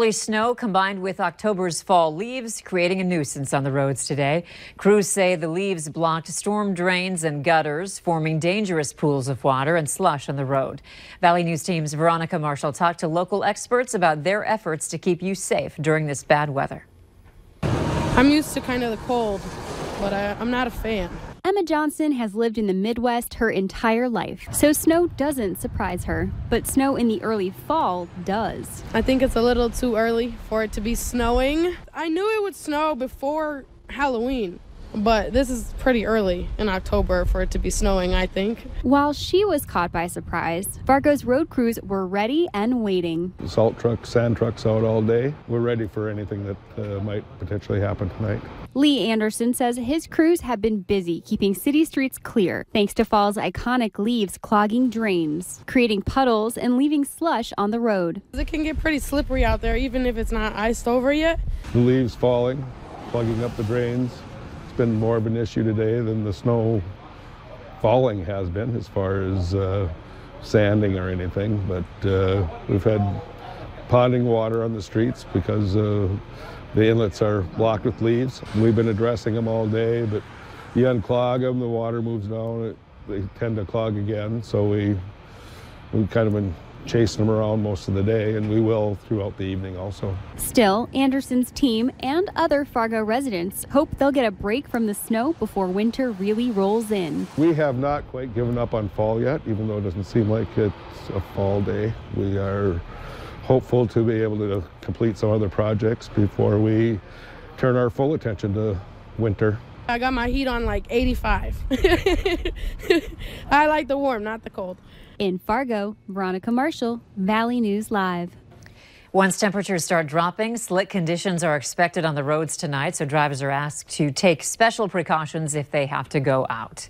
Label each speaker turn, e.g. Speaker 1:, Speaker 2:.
Speaker 1: Early snow combined with October's fall leaves creating a nuisance on the roads today. Crews say the leaves blocked storm drains and gutters, forming dangerous pools of water and slush on the road. Valley News Team's Veronica Marshall talked to local experts about their efforts to keep you safe during this bad weather.
Speaker 2: I'm used to kind of the cold, but I'm not a fan.
Speaker 3: Emma Johnson has lived in the Midwest her entire life, so snow doesn't surprise her. But snow in the early fall does.
Speaker 2: I think it's a little too early for it to be snowing. I knew it would snow before Halloween, but this is pretty early in October for it to be snowing, I think.
Speaker 3: While she was caught by surprise, Fargo's road crews were ready and waiting.
Speaker 4: Salt trucks, sand trucks out all day. We're ready for anything that might potentially happen tonight.
Speaker 3: Lee Anderson says his crews have been busy keeping city streets clear, thanks to fall's iconic leaves clogging drains, creating puddles and leaving slush on the road.
Speaker 2: It can get pretty slippery out there, even if it's not iced over yet.
Speaker 4: The leaves falling, plugging up the drains. It's been more of an issue today than the snow falling has been as far as sanding or anything, but we've had ponding water on the streets because the inlets are blocked with leaves. We've been addressing them all day, but you unclog them, the water moves down, they tend to clog again. So we've kind of been chasing them around most of the day, and we will throughout the evening also.
Speaker 3: Still, Anderson's team and other Fargo residents hope they'll get a break from the snow before winter really rolls in.
Speaker 4: We have not quite given up on fall yet, even though it doesn't seem like it's a fall day. We are hopeful to be able to complete some other projects before we turn our full attention to winter.
Speaker 2: I got my heat on like 85. I like the warm, not the cold.
Speaker 3: In Fargo, Veronica Marshall, Valley News Live.
Speaker 1: Once temperatures start dropping, slick conditions are expected on the roads tonight, so drivers are asked to take special precautions if they have to go out.